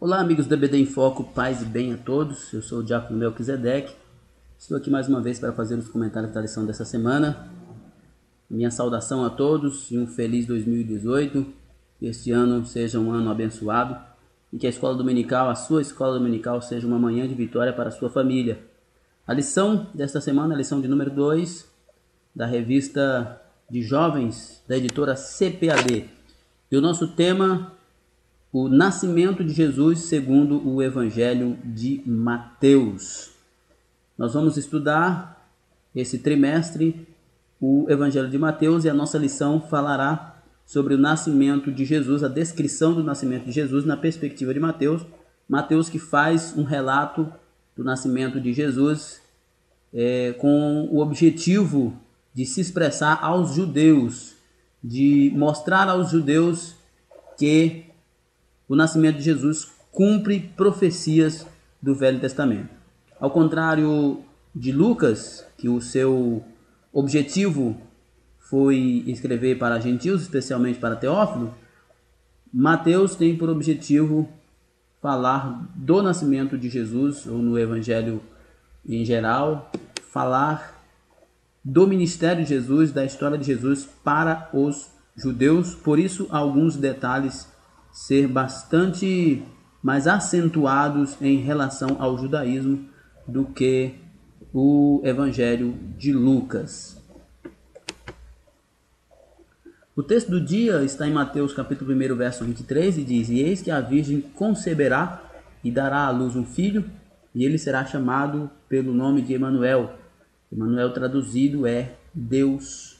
Olá, amigos da BD em Foco, paz e bem a todos. Eu sou o Diácono Melquisedeque. Estou aqui mais uma vez para fazer os comentários da lição dessa semana. Minha saudação a todos e um feliz 2018. Que este ano seja um ano abençoado e que a escola dominical, a sua escola dominical, seja uma manhã de vitória para a sua família. A lição desta semana é a lição de número 2 da revista de jovens da editora CPAD. E o nosso tema: o nascimento de Jesus segundo o Evangelho de Mateus. Nós vamos estudar esse trimestre o Evangelho de Mateus e a nossa lição falará sobre o nascimento de Jesus, a descrição do nascimento de Jesus na perspectiva de Mateus. Mateus que faz um relato do nascimento de Jesus com o objetivo de se expressar aos judeus, de mostrar aos judeus que o nascimento de Jesus cumpre profecias do Velho Testamento. Ao contrário de Lucas, que o seu objetivo foi escrever para gentios, especialmente para Teófilo, Mateus tem por objetivo falar do nascimento de Jesus, ou no Evangelho em geral, falar do ministério de Jesus, da história de Jesus para os judeus. Por isso, alguns detalhes ser bastante mais acentuados em relação ao judaísmo do que o Evangelho de Lucas. O texto do dia está em Mateus capítulo 1, verso 23, e diz: "E eis que a virgem conceberá e dará à luz um filho, e ele será chamado pelo nome de Emanuel." Emanuel traduzido é Deus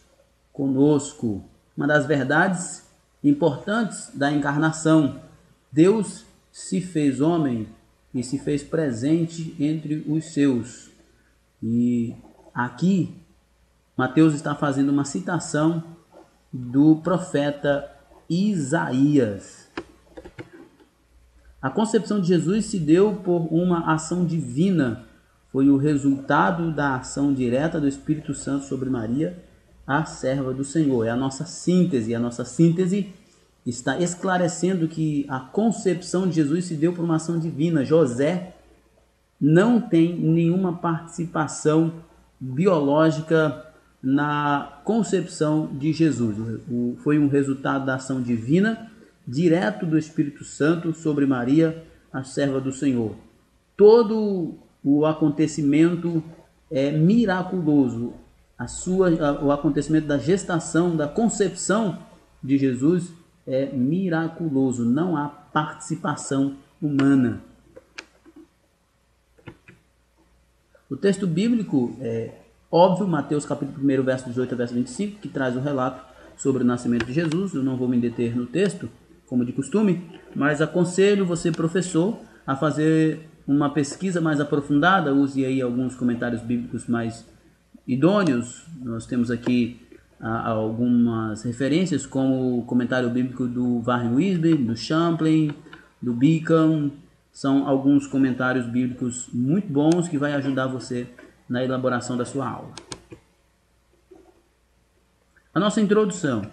conosco. Uma das verdades importantes da encarnação: Deus se fez homem e se fez presente entre os seus. E aqui Mateus está fazendo uma citação do profeta Isaías. A concepção de Jesus se deu por uma ação divina, foi o resultado da ação direta do Espírito Santo sobre Maria, a serva do Senhor. É a nossa síntese. E a nossa síntese está esclarecendo que a concepção de Jesus se deu por uma ação divina. José não tem nenhuma participação biológica na concepção de Jesus. Foi um resultado da ação divina, direto do Espírito Santo sobre Maria, a serva do Senhor. Todo o acontecimento é miraculoso. O acontecimento da gestação, da concepção de Jesus é miraculoso. Não há participação humana. O texto bíblico é óbvio, Mateus capítulo 1, verso 18 a verso 25, que traz o relato sobre o nascimento de Jesus. Eu não vou me deter no texto, como de costume, mas aconselho você, professor, a fazer uma pesquisa mais aprofundada. Use aí alguns comentários bíblicos mais idôneos. Nós temos aqui algumas referências, como o comentário bíblico do Warren Wiersbe, do Champlin, do Beacon. São alguns comentários bíblicos muito bons que vai ajudar você na elaboração da sua aula. A nossa introdução.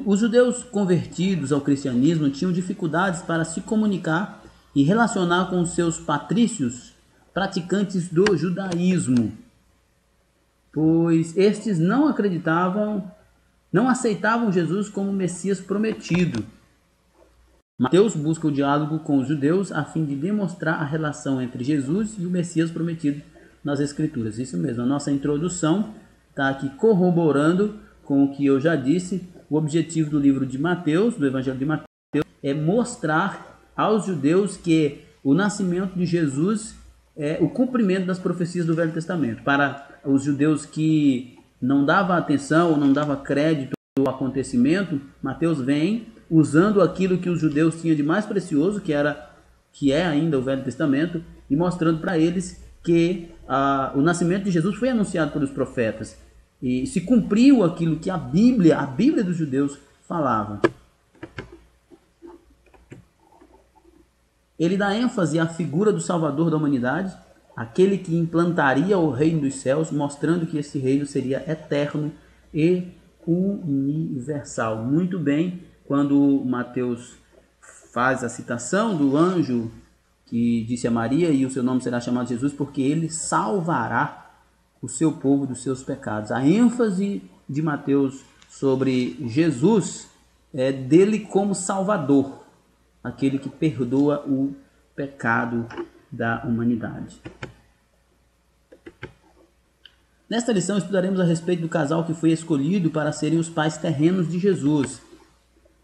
Os judeus convertidos ao cristianismo tinham dificuldades para se comunicar e relacionar com os seus patrícios praticantes do judaísmo, pois estes não aceitavam Jesus como Messias prometido. Mateus busca o diálogo com os judeus a fim de demonstrar a relação entre Jesus e o Messias prometido nas Escrituras. Isso mesmo, a nossa introdução está aqui corroborando com o que eu já disse. O objetivo do livro de Mateus, do Evangelho de Mateus, é mostrar aos judeus que o nascimento de Jesus é o cumprimento das profecias do Velho Testamento. Para os judeus que não davam atenção ou não davam crédito ao acontecimento, Mateus vem usando aquilo que os judeus tinham de mais precioso, que é ainda o Velho Testamento, e mostrando para eles que o nascimento de Jesus foi anunciado pelos profetas e se cumpriu aquilo que a Bíblia dos judeus falava. Ele dá ênfase à figura do Salvador da humanidade, aquele que implantaria o reino dos céus, mostrando que esse reino seria eterno e universal. Muito bem, quando Mateus faz a citação do anjo que disse a Maria, e o seu nome será chamado Jesus, porque ele salvará o seu povo dos seus pecados. A ênfase de Mateus sobre Jesus é dele como Salvador, aquele que perdoa o pecado da humanidade. Nesta lição estudaremos a respeito do casal que foi escolhido para serem os pais terrenos de Jesus.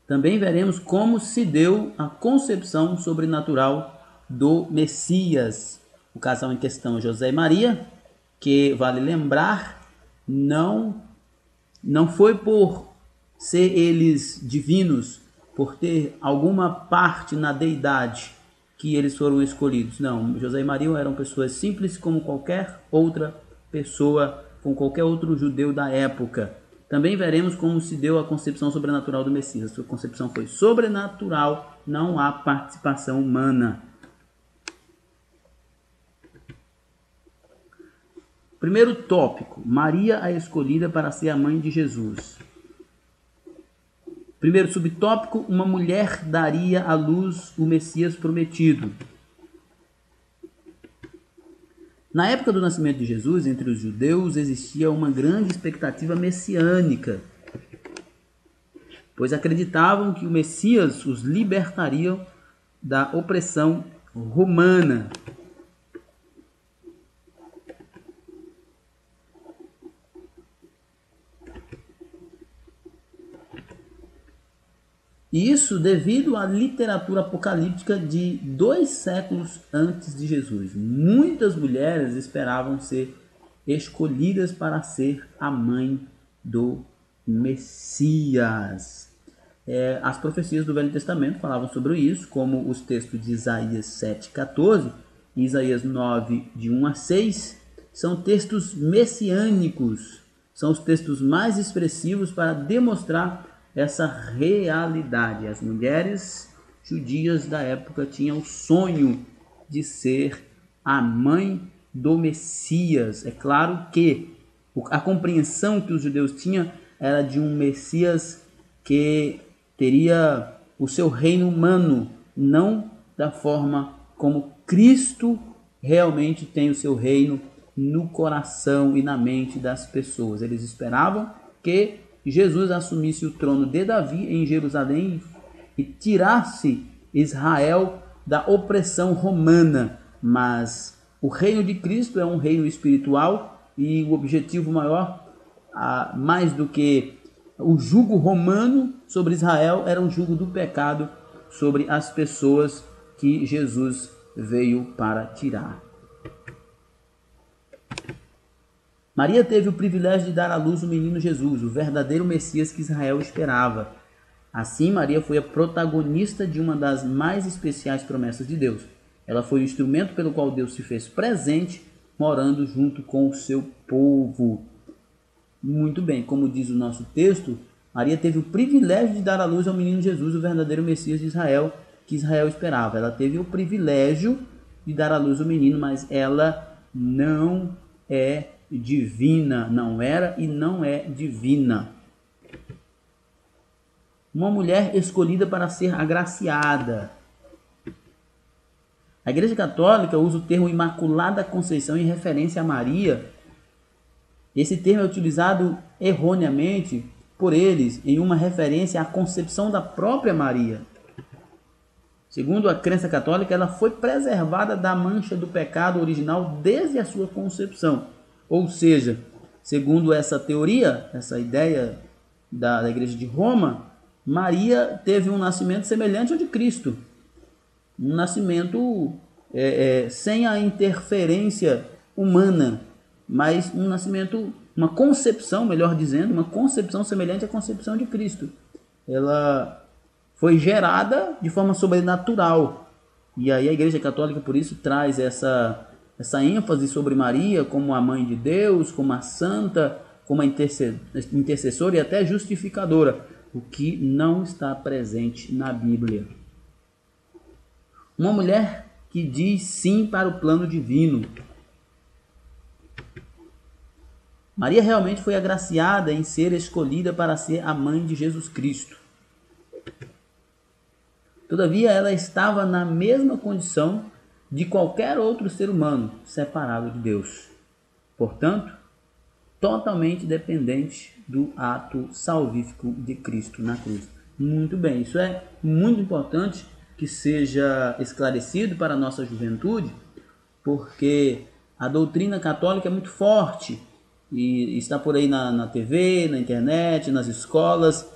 Também veremos como se deu a concepção sobrenatural do Messias. O casal em questão, José e Maria, que, vale lembrar, não foi por ser eles divinos, por ter alguma parte na deidade que eles foram escolhidos. Não, José e Maria eram pessoas simples como qualquer outra pessoa, com qualquer outro judeu da época. Também veremos como se deu a concepção sobrenatural do Messias. A sua concepção foi sobrenatural, não há participação humana. Primeiro tópico, Maria a escolhida para ser a mãe de Jesus. Primeiro subtópico, uma mulher daria à luz o Messias prometido. Na época do nascimento de Jesus, entre os judeus, existia uma grande expectativa messiânica, pois acreditavam que o Messias os libertaria da opressão romana. E isso devido à literatura apocalíptica de 2 séculos antes de Jesus. Muitas mulheres esperavam ser escolhidas para ser a mãe do Messias. As profecias do Velho Testamento falavam sobre isso, como os textos de Isaías 7,14 e Isaías 9, de 1 a 6, são textos messiânicos, são os textos mais expressivos para demonstrar essa realidade. As mulheres judias da época tinham o sonho de ser a mãe do Messias. É claro que a compreensão que os judeus tinham era de um Messias que teria o seu reino humano, não da forma como Cristo realmente tem o seu reino no coração e na mente das pessoas. Eles esperavam que Jesus assumisse o trono de Davi em Jerusalém e tirasse Israel da opressão romana. Mas o reino de Cristo é um reino espiritual e o objetivo maior, mais do que o jugo romano sobre Israel, era o jugo do pecado sobre as pessoas que Jesus veio para tirar. Maria teve o privilégio de dar à luz o menino Jesus, o verdadeiro Messias que Israel esperava. Assim, Maria foi a protagonista de uma das mais especiais promessas de Deus. Ela foi o instrumento pelo qual Deus se fez presente, morando junto com o seu povo. Muito bem, como diz o nosso texto, Maria teve o privilégio de dar à luz ao menino Jesus, o verdadeiro Messias de Israel, que Israel esperava. Ela teve o privilégio de dar à luz o menino, mas ela não é divina, não era e não é divina. Uma mulher escolhida para ser agraciada. A Igreja Católica usa o termo Imaculada Conceição em referência a Maria. Esse termo é utilizado erroneamente por eles em uma referência à concepção da própria Maria. Segundo a crença católica, ela foi preservada da mancha do pecado original desde a sua concepção. Ou seja, segundo essa teoria, essa ideia da Igreja de Roma, Maria teve um nascimento semelhante ao de Cristo. Um nascimento sem a interferência humana, mas um nascimento, uma concepção, melhor dizendo, uma concepção semelhante à concepção de Cristo. Ela foi gerada de forma sobrenatural. E aí a Igreja Católica, por isso, traz essa ênfase sobre Maria como a mãe de Deus, como a santa, como a intercessora e até justificadora, o que não está presente na Bíblia. Uma mulher que diz sim para o plano divino. Maria realmente foi agraciada em ser escolhida para ser a mãe de Jesus Cristo. Todavia, ela estava na mesma condição de qualquer outro ser humano separado de Deus. Portanto, totalmente dependente do ato salvífico de Cristo na cruz. Muito bem, isso é muito importante que seja esclarecido para a nossa juventude, porque a doutrina católica é muito forte e está por aí na TV, na internet, nas escolas,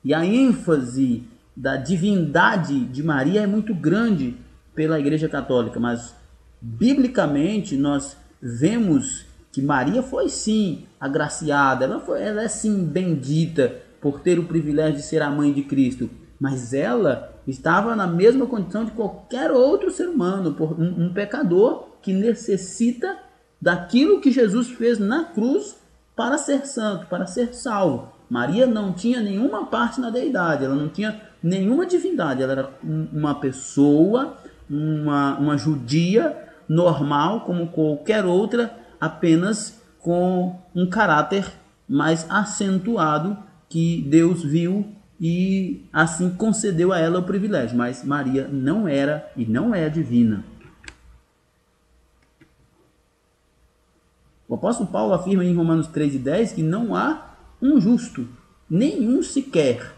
e a ênfase da divindade de Maria é muito grande pela Igreja Católica, mas biblicamente nós vemos que Maria foi sim agraciada, ela é sim bendita por ter o privilégio de ser a mãe de Cristo, mas ela estava na mesma condição de qualquer outro ser humano, um pecador que necessita daquilo que Jesus fez na cruz para ser santo, para ser salvo. Maria não tinha nenhuma parte na deidade, ela não tinha nenhuma divindade, ela era uma pessoa, uma judia normal como qualquer outra, apenas com um caráter mais acentuado que Deus viu e assim concedeu a ela o privilégio. Mas Maria não era e não é divina. O apóstolo Paulo afirma em Romanos 3:10 que não há um justo, nenhum sequer.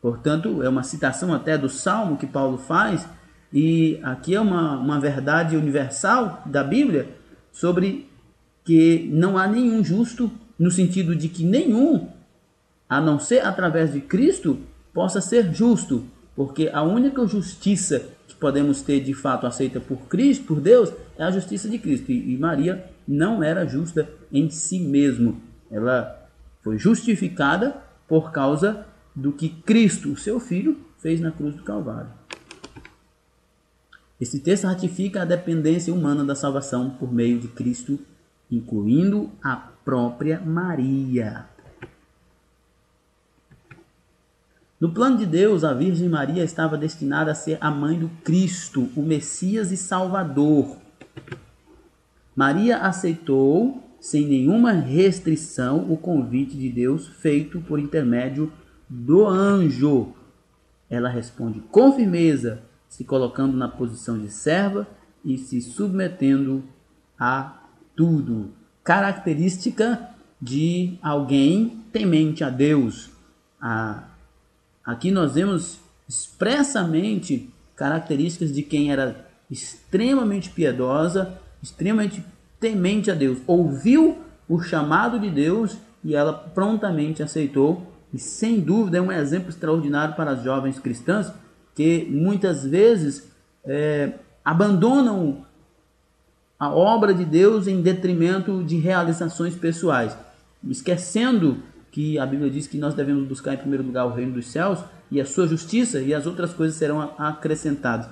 Portanto, é uma citação até do Salmo que Paulo faz, e aqui é uma verdade universal da Bíblia sobre que não há nenhum justo, no sentido de que nenhum, a não ser através de Cristo, possa ser justo, porque a única justiça que podemos ter de fato aceita por Cristo, por Deus, é a justiça de Cristo. E Maria não era justa em si mesmo. Ela foi justificada por causa do que Cristo, o seu Filho, fez na cruz do Calvário. Esse texto ratifica a dependência humana da salvação por meio de Cristo, incluindo a própria Maria. No plano de Deus, a Virgem Maria estava destinada a ser a mãe do Cristo, o Messias e Salvador. Maria aceitou, sem nenhuma restrição, o convite de Deus feito por intermédio do anjo. Ela responde com firmeza, se colocando na posição de serva e se submetendo a tudo. Característica de alguém temente a Deus. Aqui nós vemos expressamente características de quem era extremamente piedosa, extremamente temente a Deus. Ouviu o chamado de Deus e ela prontamente aceitou. E sem dúvida é um exemplo extraordinário para as jovens cristãs que muitas vezes abandonam a obra de Deus em detrimento de realizações pessoais, esquecendo que a Bíblia diz que nós devemos buscar em primeiro lugar o reino dos céus e a sua justiça, e as outras coisas serão acrescentadas.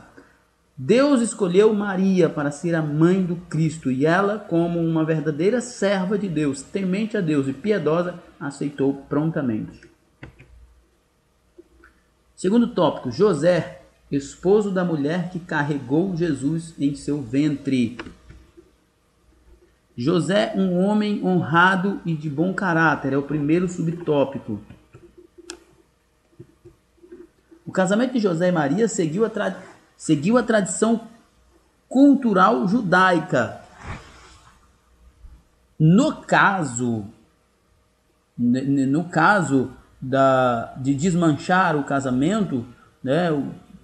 Deus escolheu Maria para ser a mãe do Cristo, e ela, como uma verdadeira serva de Deus, temente a Deus e piedosa, aceitou prontamente. Segundo tópico, José, esposo da mulher que carregou Jesus em seu ventre. José, um homem honrado e de bom caráter, é o primeiro subtópico. O casamento de José e Maria seguiu a tradição cultural judaica. No caso de desmanchar o casamento, né,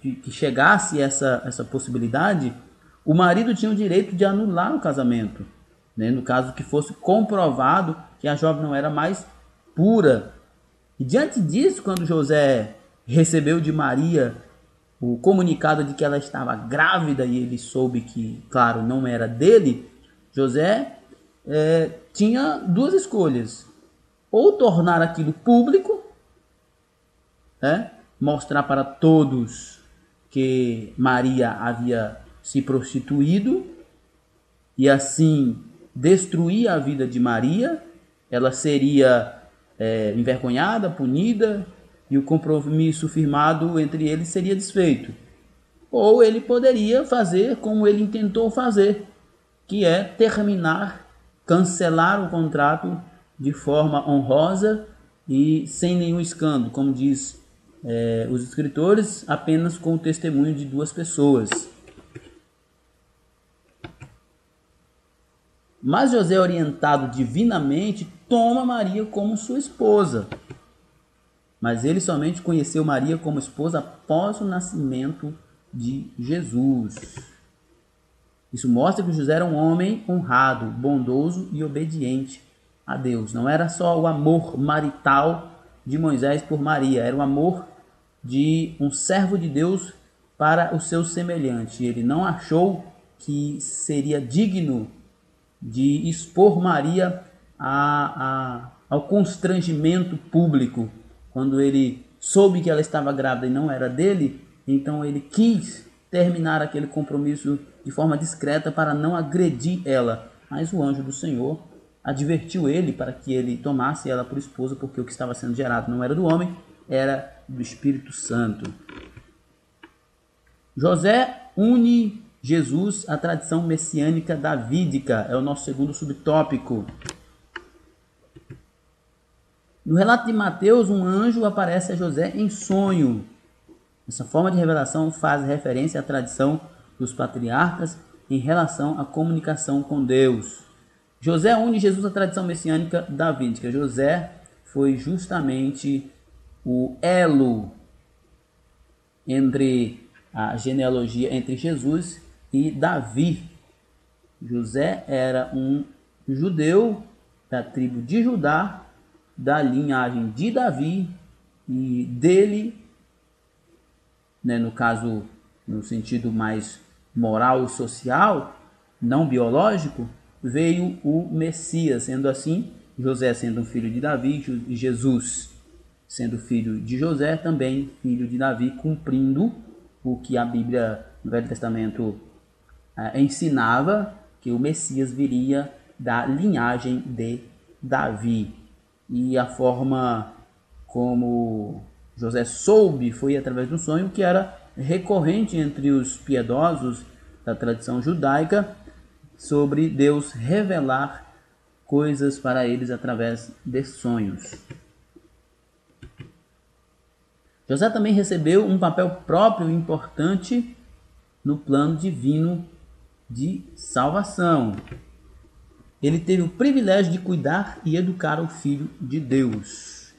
que chegasse essa possibilidade, o marido tinha o direito de anular o casamento, né, no caso que fosse comprovado que a jovem não era mais pura. E diante disso, quando José recebeu de Maria o comunicado de que ela estava grávida e ele soube que, claro, não era dele, José tinha duas escolhas: ou tornar aquilo público, mostrar para todos que Maria havia se prostituído e assim destruir a vida de Maria, ela seria envergonhada, punida, e o compromisso firmado entre eles seria desfeito. Ou ele poderia fazer como ele intentou fazer, que é terminar, cancelar o contrato de forma honrosa e sem nenhum escândalo, como diz os escritores apenas com o testemunho de duas pessoas. Mas José, orientado divinamente, toma Maria como sua esposa. Mas ele somente conheceu Maria como esposa após o nascimento de Jesus. Isso mostra que José era um homem honrado, bondoso e obediente a Deus. Não era só o amor marital de Moisés por Maria, era o amor de um servo de Deus para o seu semelhante. Ele não achou que seria digno de expor Maria ao constrangimento público. Quando ele soube que ela estava grávida e não era dele, então ele quis terminar aquele compromisso de forma discreta para não agredir ela. Mas o anjo do Senhor advertiu ele para que ele tomasse ela por esposa, porque o que estava sendo gerado não era do homem, era do Espírito Santo. José une Jesus à tradição messiânica davídica, é o nosso segundo subtópico. No relato de Mateus, um anjo aparece a José em sonho. Essa forma de revelação faz referência à tradição dos patriarcas em relação à comunicação com Deus. José une Jesus à tradição messiânica davídica. José foi justamente o elo entre a genealogia entre Jesus e Davi. José era um judeu da tribo de Judá, da linhagem de Davi, e dele, no caso, no sentido mais moral e social, não biológico, veio o Messias. Sendo assim, José sendo um filho de Davi, e Jesus sendo filho de José, também filho de Davi, cumprindo o que a Bíblia no Velho Testamento ensinava, que o Messias viria da linhagem de Davi. E a forma como José soube foi através de um sonho que era recorrente entre os piedosos da tradição judaica, sobre Deus revelar coisas para eles através de sonhos. José também recebeu um papel próprio e importante no plano divino de salvação. Ele teve o privilégio de cuidar e educar o Filho de Deus.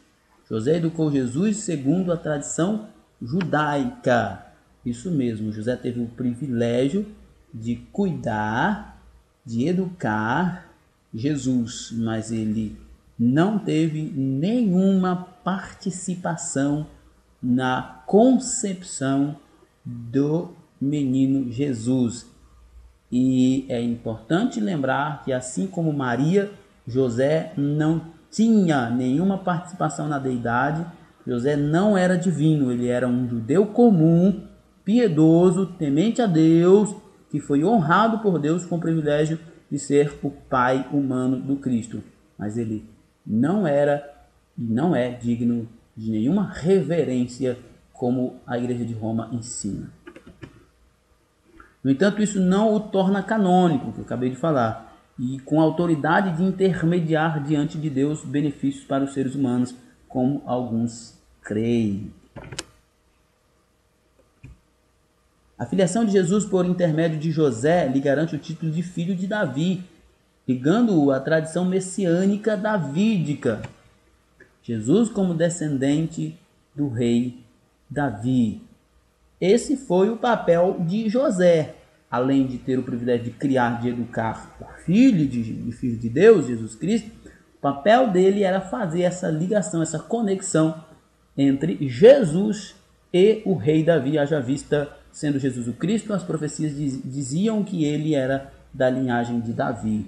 José educou Jesus segundo a tradição judaica. Isso mesmo, José teve o privilégio de cuidar, de educar Jesus, mas ele não teve nenhuma participação na concepção do menino Jesus. E é importante lembrar que, assim como Maria, José não tinha nenhuma participação na deidade. José não era divino, ele era um judeu comum, piedoso, temente a Deus, que foi honrado por Deus com o privilégio de ser o pai humano do Cristo. Mas ele não era e não é digno de nenhuma reverência, como a Igreja de Roma ensina. No entanto, isso não o torna canônico, que eu acabei de falar, e com autoridade de intermediar diante de Deus benefícios para os seres humanos, como alguns creem. A filiação de Jesus por intermédio de José lhe garante o título de filho de Davi, ligando-o à tradição messiânica davídica. Jesus como descendente do rei Davi. Esse foi o papel de José, além de ter o privilégio de criar, de educar o filho de Deus, Jesus Cristo. O papel dele era fazer essa ligação, essa conexão entre Jesus e o rei Davi, haja vista, sendo Jesus o Cristo, as profecias diziam que ele era da linhagem de Davi.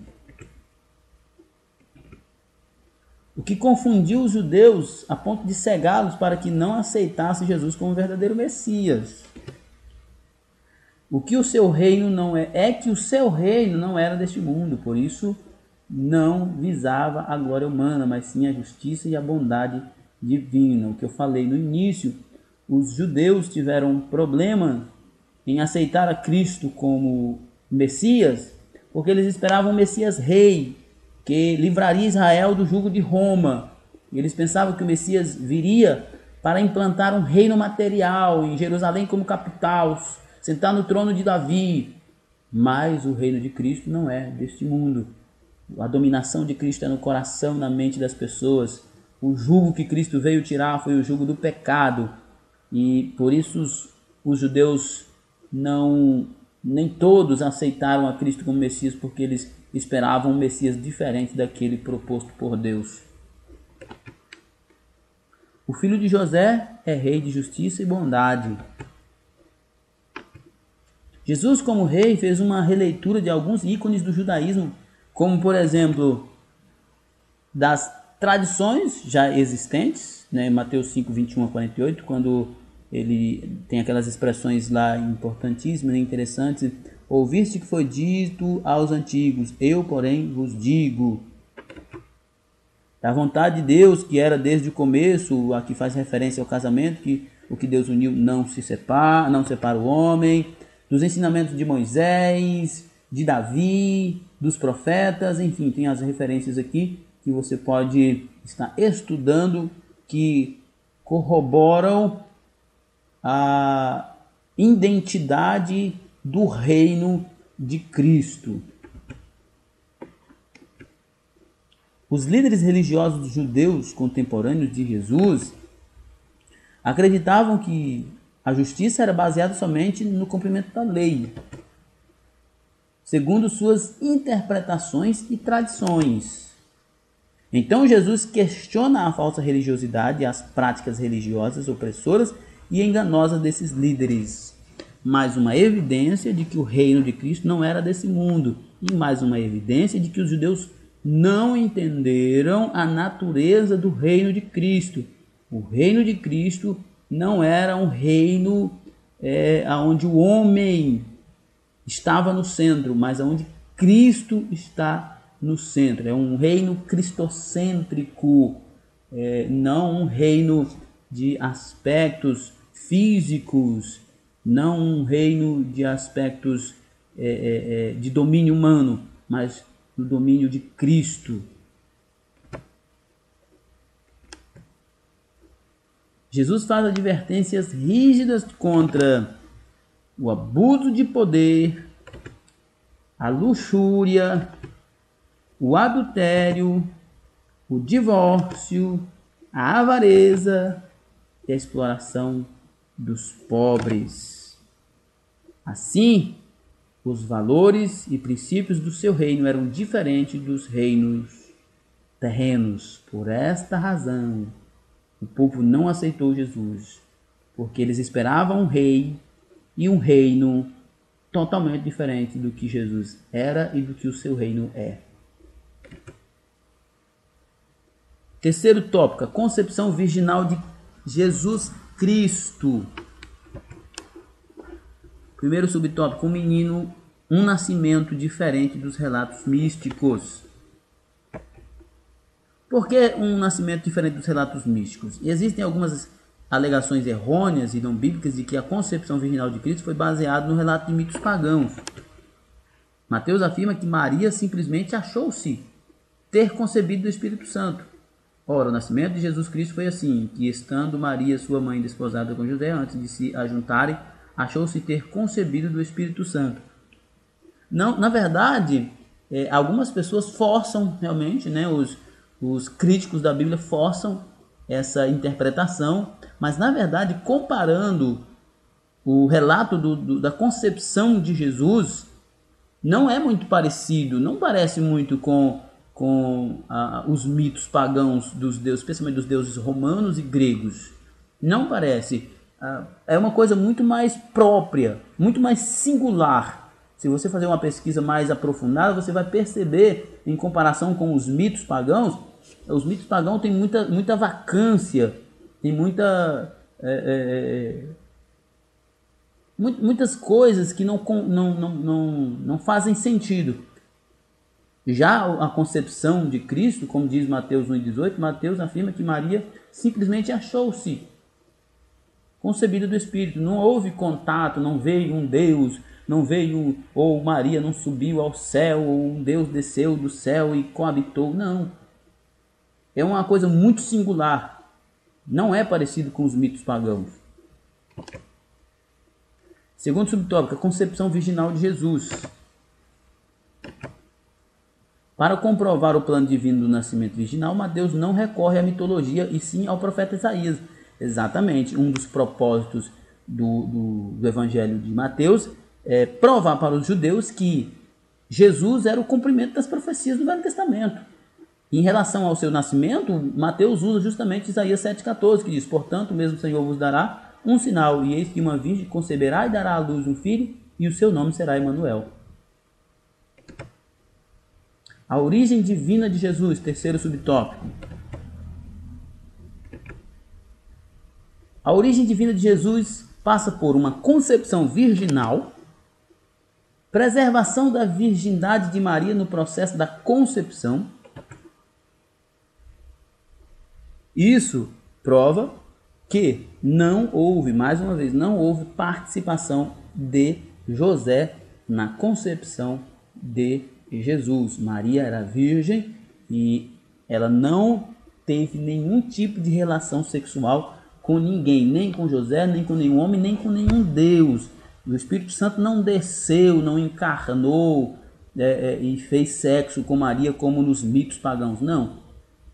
O que confundiu os judeus a ponto de cegá-los para que não aceitassem Jesus como verdadeiro Messias. O que o seu reino não é que o seu reino não era deste mundo, por isso não visava a glória humana, mas sim a justiça e a bondade divina. O que eu falei no início, os judeus tiveram problema em aceitar a Cristo como Messias, porque eles esperavam um Messias rei, que livraria Israel do jugo de Roma. Eles pensavam que o Messias viria para implantar um reino material em Jerusalém como capital, sentar no trono de Davi. Mas o reino de Cristo não é deste mundo. A dominação de Cristo é no coração, na mente das pessoas. O jugo que Cristo veio tirar foi o jugo do pecado. E por isso os judeus nem todos aceitaram a Cristo como Messias, porque eles esperavam um Messias diferente daquele proposto por Deus. O filho de José é rei de justiça e bondade. Jesus, como rei, fez uma releitura de alguns ícones do judaísmo, como, por exemplo, das tradições já existentes, né? Mateus 5, 21 a 48, quando ele tem aquelas expressões lá importantíssimas e interessantes. Ouviste que foi dito aos antigos, eu, porém, vos digo. Da vontade de Deus, que era desde o começo, aqui faz referência ao casamento, que o que Deus uniu não separa o homem, dos ensinamentos de Moisés, de Davi, dos profetas, enfim, tem as referências aqui que você pode estar estudando, que corroboram a identidade do reino de Cristo. Os líderes religiosos judeus contemporâneos de Jesus acreditavam que a justiça era baseada somente no cumprimento da lei, segundo suas interpretações e tradições. Então Jesus questiona a falsa religiosidade e as práticas religiosas opressoras e enganosas desses líderes. Mais uma evidência de que o reino de Cristo não era desse mundo, e mais uma evidência de que os judeus não entenderam a natureza do reino de Cristo. O reino de Cristo não era um reino onde o homem estava no centro, mas onde Cristo está no centro. É um reino cristocêntrico, não um reino de aspectos físicos, não um reino de aspectos de domínio humano, mas no domínio de Cristo. Jesus faz advertências rígidas contra o abuso de poder, a luxúria, o adultério, o divórcio, a avareza e a exploração dos pobres. Assim, os valores e princípios do seu reino eram diferentes dos reinos terrenos. Por esta razão, o povo não aceitou Jesus, porque eles esperavam um rei e um reino totalmente diferente do que Jesus era e do que o seu reino é. Terceiro tópico, a concepção virginal de Jesus Cristo. Primeiro subtópico, um nascimento diferente dos relatos místicos. Por que um nascimento diferente dos relatos místicos? Existem algumas alegações errôneas e não bíblicas de que a concepção virginal de Cristo foi baseada no relato de mitos pagãos. Mateus afirma que Maria simplesmente achou-se ter concebido do Espírito Santo. Ora, o nascimento de Jesus Cristo foi assim, que estando Maria, sua mãe, desposada com José, antes de se ajuntarem, achou-se ter concebido do Espírito Santo. Não, na verdade, algumas pessoas forçam realmente, né, os críticos da Bíblia forçam essa interpretação, mas na verdade, comparando o relato da concepção de Jesus, não é muito parecido, não parece muito com os mitos pagãos dos deuses, especialmente dos deuses romanos e gregos. Não parece. É uma coisa muito mais própria, muito mais singular. Se você fazer uma pesquisa mais aprofundada, você vai perceber, em comparação com os mitos pagãos têm muita vacância, tem muitas coisas que não fazem sentido. Já a concepção de Cristo, como diz Mateus 1,18, Mateus afirma que Maria simplesmente achou-se concebida do Espírito. Não houve contato, não veio um Deus, ou Maria não subiu ao céu, ou um Deus desceu do céu e coabitou. Não. É uma coisa muito singular. Não é parecido com os mitos pagãos. Segundo subtópico, a concepção virginal de Jesus. Para comprovar o plano divino do nascimento virginal, Mateus não recorre à mitologia e sim ao profeta Isaías. Exatamente, um dos propósitos do Evangelho de Mateus é provar para os judeus que Jesus era o cumprimento das profecias do Velho Testamento. Em relação ao seu nascimento, Mateus usa justamente Isaías 7,14, que diz: portanto, o mesmo Senhor vos dará um sinal, e eis que uma virgem conceberá e dará à luz um filho, e o seu nome será Emanuel. A origem divina de Jesus, terceiro subtópico. A origem divina de Jesus passa por uma concepção virginal, preservação da virgindade de Maria no processo da concepção. Isso prova que não houve, mais uma vez, não houve participação de José na concepção de Jesus. Maria era virgem e ela não teve nenhum tipo de relação sexual com ninguém, nem com José, nem com nenhum homem, nem com nenhum Deus. O Espírito Santo não desceu, não encarnou e fez sexo com Maria como nos mitos pagãos, não.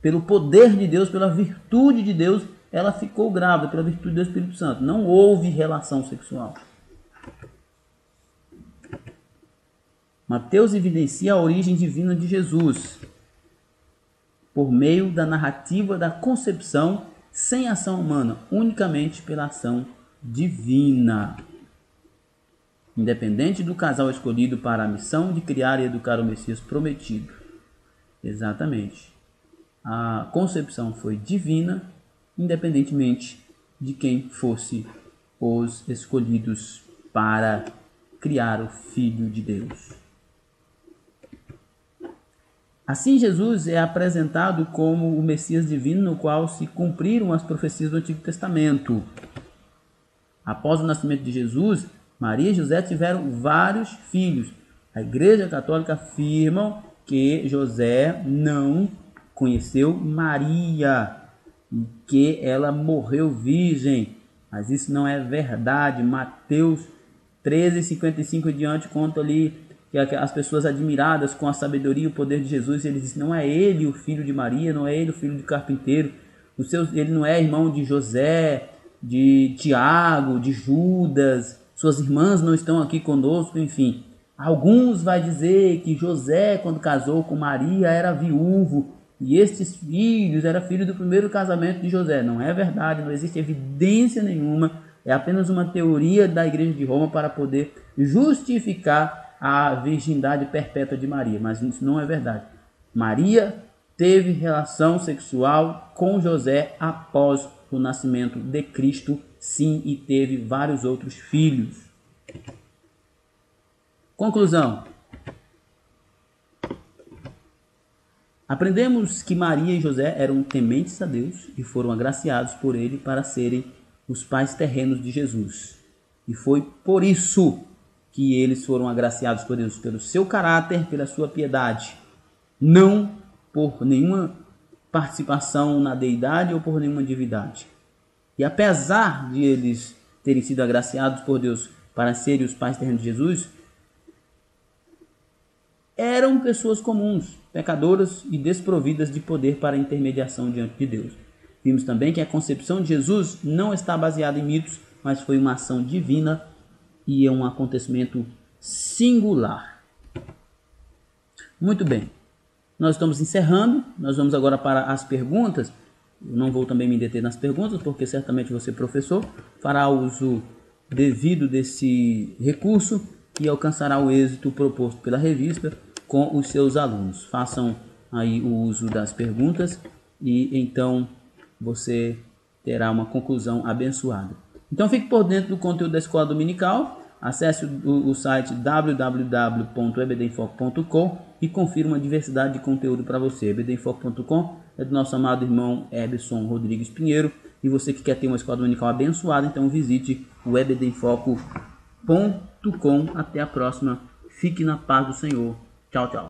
Pelo poder de Deus, pela virtude de Deus, ela ficou grávida, pela virtude do Espírito Santo. Não houve relação sexual. Mateus evidencia a origem divina de Jesus por meio da narrativa da concepção sem ação humana, unicamente pela ação divina. Independente do casal escolhido para a missão de criar e educar o Messias prometido. Exatamente. A concepção foi divina, independentemente de quem fosse os escolhidos para criar o Filho de Deus. Assim, Jesus é apresentado como o Messias divino no qual se cumpriram as profecias do Antigo Testamento. Após o nascimento de Jesus, Maria e José tiveram vários filhos. A Igreja Católica afirma que José não conheceu Maria e que ela morreu virgem. Mas isso não é verdade. Mateus 13:55 em diante conta ali que as pessoas admiradas com a sabedoria e o poder de Jesus, ele diz: não é ele o filho de Maria, não é ele o filho de carpinteiro, ele não é irmão de José, de Tiago, de Judas, suas irmãs não estão aqui conosco, enfim. Alguns vai dizer que José, quando casou com Maria, era viúvo, e estes filhos eram filhos do primeiro casamento de José. Não é verdade, não existe evidência nenhuma, é apenas uma teoria da Igreja de Roma para poder justificar a virgindade perpétua de Maria, mas isso não é verdade. Maria teve relação sexual com José após o nascimento de Cristo, sim, e teve vários outros filhos. Conclusão. Aprendemos que Maria e José eram tementes a Deus e foram agraciados por ele para serem os pais terrenos de Jesus. E foi por isso que eles foram agraciados por Deus, pelo seu caráter, pela sua piedade, não por nenhuma participação na deidade ou por nenhuma divindade. E apesar de eles terem sido agraciados por Deus para serem os pais terrenos de Jesus, eram pessoas comuns, pecadoras e desprovidas de poder para intermediação diante de Deus. Vimos também que a concepção de Jesus não está baseada em mitos, mas foi uma ação divina e é um acontecimento singular. Muito bem, nós estamos encerrando, nós vamos agora para as perguntas. Eu não vou também me deter nas perguntas, porque certamente você, professor, fará uso devido desse recurso e alcançará o êxito proposto pela revista com os seus alunos. Façam aí o uso das perguntas e então você terá uma conclusão abençoada. Então fique por dentro do conteúdo da Escola Dominical, acesse o site www.ebdenfoco.com e confira uma diversidade de conteúdo para você. ebdenfoco.com é do nosso amado irmão Eberson Rodrigues Pinheiro, e você que quer ter uma Escola Dominical abençoada, então visite o ebdenfoco.com. Até a próxima, fique na paz do Senhor. Tchau, tchau.